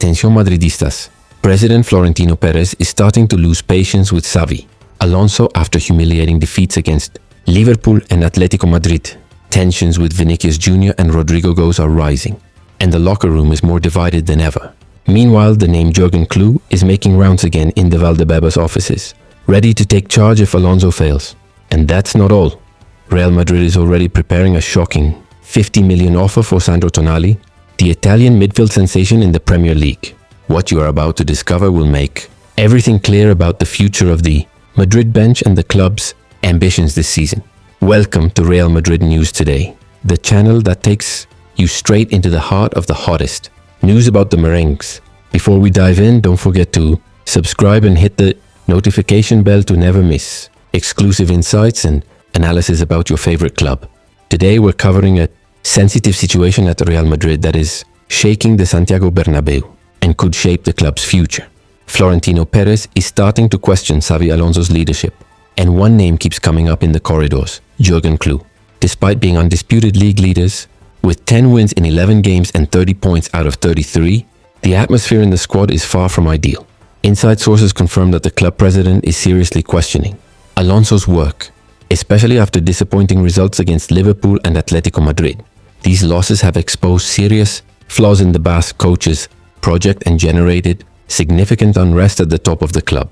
Atención Madridistas. President Florentino Pérez is starting to lose patience with Xavi Alonso after humiliating defeats against Liverpool and Atletico Madrid. Tensions with Vinicius Jr. and Rodrigo Goes are rising, and the locker room is more divided than ever. Meanwhile, the name Jurgen Klopp is making rounds again in the Valdebebas offices, ready to take charge if Alonso fails. And that's not all. Real Madrid is already preparing a shocking 50 million offer for Sandro Tonali, the Italian midfield sensation in the Premier League. What you are about to discover will make everything clear about the future of the Madrid bench and the club's ambitions this season. Welcome to Real Madrid News Today, the channel that takes you straight into the heart of the hottest news about the merengues. Before we dive in, don't forget to subscribe and hit the notification bell to never miss exclusive insights and analysis about your favorite club. Today we're covering a sensitive situation at Real Madrid that is shaking the Santiago Bernabeu and could shape the club's future. Florentino Pérez is starting to question Xavi Alonso's leadership, and one name keeps coming up in the corridors: Jurgen Klopp. Despite being undisputed league leaders, with 10 wins in 11 games and 30 points out of 33, the atmosphere in the squad is far from ideal. Inside sources confirm that the club president is seriously questioning Alonso's work, especially after disappointing results against Liverpool and Atletico Madrid. These losses have exposed serious flaws in the Basque coach's project and generated significant unrest at the top of the club.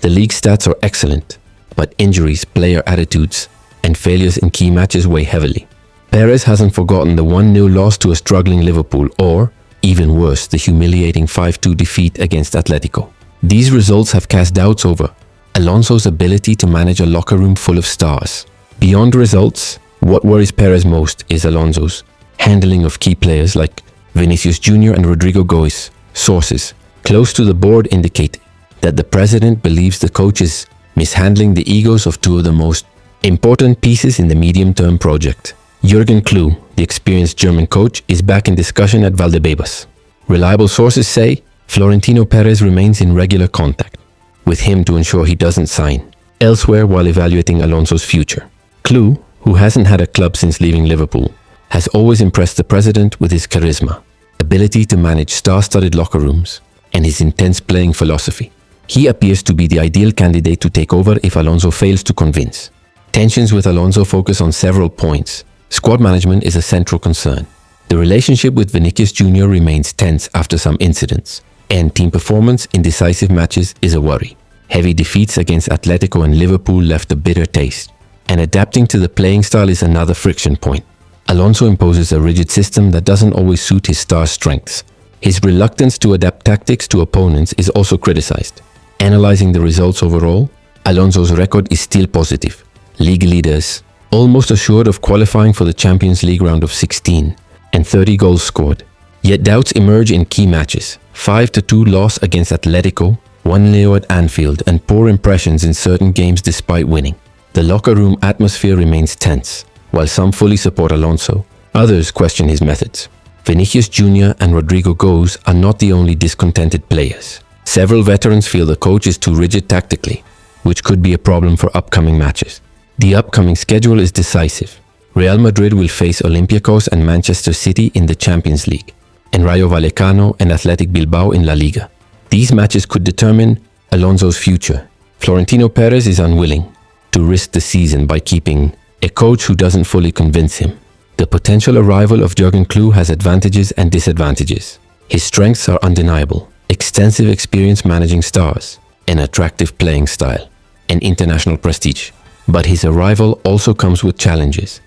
The league stats are excellent, but injuries, player attitudes, and failures in key matches weigh heavily. Perez hasn't forgotten the 1-0 loss to a struggling Liverpool or, even worse, the humiliating 5-2 defeat against Atletico. These results have cast doubts over Alonso's ability to manage a locker room full of stars. Beyond results, what worries Perez most is Alonso's handling of key players like Vinicius Jr. and Rodrigo Goes. Sources close to the board indicate that the president believes the coach is mishandling the egos of two of the most important pieces in the medium-term project. Jurgen Klopp, the experienced German coach, is back in discussion at Valdebebas. Reliable sources say Florentino Pérez remains in regular contact with him to ensure he doesn't sign elsewhere while evaluating Alonso's future. Klopp, who hasn't had a club since leaving Liverpool, has always impressed the president with his charisma, ability to manage star-studded locker rooms, and his intense playing philosophy. He appears to be the ideal candidate to take over if Alonso fails to convince. Tensions with Alonso focus on several points. Squad management is a central concern. The relationship with Vinicius Jr. remains tense after some incidents, and team performance in decisive matches is a worry. Heavy defeats against Atletico and Liverpool left a bitter taste, and adapting to the playing style is another friction point. Alonso imposes a rigid system that doesn't always suit his star strengths. His reluctance to adapt tactics to opponents is also criticized. Analyzing the results overall, Alonso's record is still positive. League leaders, almost assured of qualifying for the Champions League round of 16, and 30 goals scored. Yet doubts emerge in key matches. 5-2 loss against Atletico, 1-0 at Anfield, and poor impressions in certain games despite winning. The locker room atmosphere remains tense. While some fully support Alonso, others question his methods. Vinicius Jr. and Rodrigo Goes are not the only discontented players. Several veterans feel the coach is too rigid tactically, which could be a problem for upcoming matches. The upcoming schedule is decisive. Real Madrid will face Olympiacos and Manchester City in the Champions League, and Rayo Vallecano and Athletic Bilbao in La Liga. These matches could determine Alonso's future. Florentino Pérez is unwilling to risk the season by keeping a coach who doesn't fully convince him. The potential arrival of Jurgen Klopp has advantages and disadvantages. His strengths are undeniable: extensive experience managing stars, an attractive playing style, and international prestige. But his arrival also comes with challenges: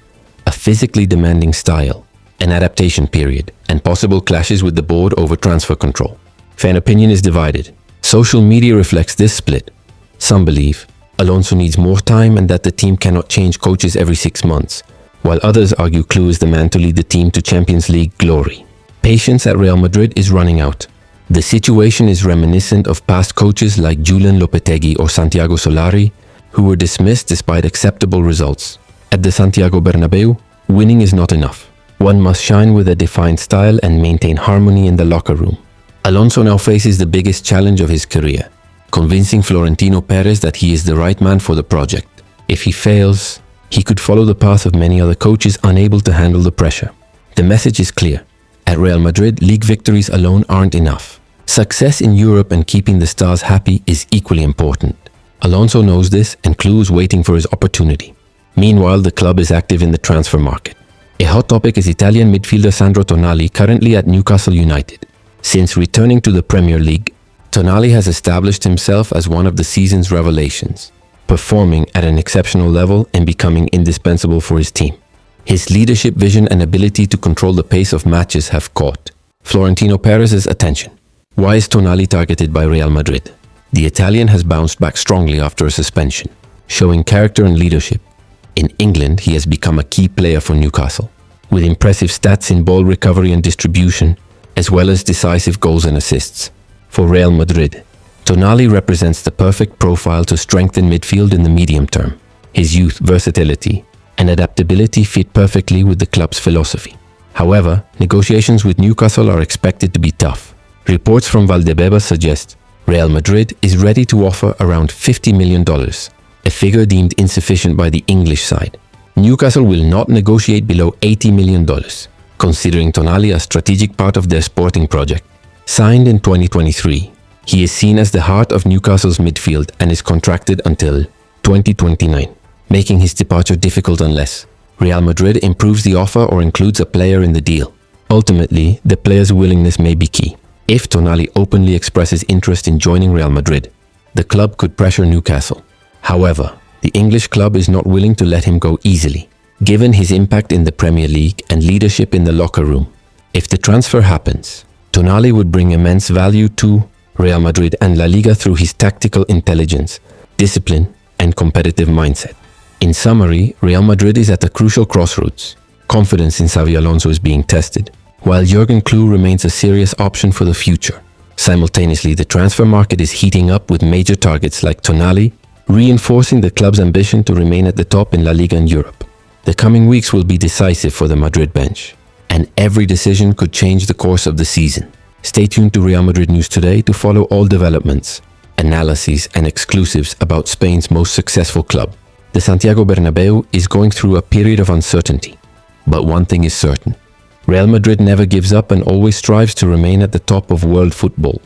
a physically demanding style, an adaptation period, and possible clashes with the board over transfer control. Fan opinion is divided. Social media reflects this split. Some believe Alonso needs more time and that the team cannot change coaches every 6 months, while others argue Klopp is the man to lead the team to Champions League glory. Patience at Real Madrid is running out. The situation is reminiscent of past coaches like Julen Lopetegui or Santiago Solari, who were dismissed despite acceptable results. At the Santiago Bernabeu, winning is not enough. One must shine with a defined style and maintain harmony in the locker room. Alonso now faces the biggest challenge of his career: convincing Florentino Pérez that he is the right man for the project. If he fails, he could follow the path of many other coaches unable to handle the pressure. The message is clear. At Real Madrid, league victories alone aren't enough. Success in Europe and keeping the stars happy is equally important. Alonso knows this and Klopp is waiting for his opportunity. Meanwhile, the club is active in the transfer market. A hot topic is Italian midfielder Sandro Tonali, currently at Newcastle United. Since returning to the Premier League, Tonali has established himself as one of the season's revelations, performing at an exceptional level and becoming indispensable for his team. His leadership, vision and ability to control the pace of matches have caught Florentino Pérez's attention. Why is Tonali targeted by Real Madrid? The Italian has bounced back strongly after a suspension, showing character and leadership. In England, he has become a key player for Newcastle, with impressive stats in ball recovery and distribution, as well as decisive goals and assists. For Real Madrid, Tonali represents the perfect profile to strengthen midfield in the medium term. His youth, versatility, and adaptability fit perfectly with the club's philosophy. However, negotiations with Newcastle are expected to be tough. Reports from Valdebebas suggest Real Madrid is ready to offer around $50 million, a figure deemed insufficient by the English side. Newcastle will not negotiate below $80 million, considering Tonali a strategic part of their sporting project. Signed in 2023, he is seen as the heart of Newcastle's midfield and is contracted until 2029, making his departure difficult unless Real Madrid improves the offer or includes a player in the deal. Ultimately, the player's willingness may be key. If Tonali openly expresses interest in joining Real Madrid, the club could pressure Newcastle. However, the English club is not willing to let him go easily, given his impact in the Premier League and leadership in the locker room. If the transfer happens, Tonali would bring immense value to Real Madrid and La Liga through his tactical intelligence, discipline, and competitive mindset. In summary, Real Madrid is at a crucial crossroads. Confidence in Xabi Alonso is being tested, while Jurgen Klopp remains a serious option for the future. Simultaneously, the transfer market is heating up with major targets like Tonali, reinforcing the club's ambition to remain at the top in La Liga and Europe. The coming weeks will be decisive for the Madrid bench, and every decision could change the course of the season. Stay tuned to Real Madrid News Today to follow all developments, analyses and exclusives about Spain's most successful club. The Santiago Bernabeu is going through a period of uncertainty, but one thing is certain. Real Madrid never gives up and always strives to remain at the top of world football.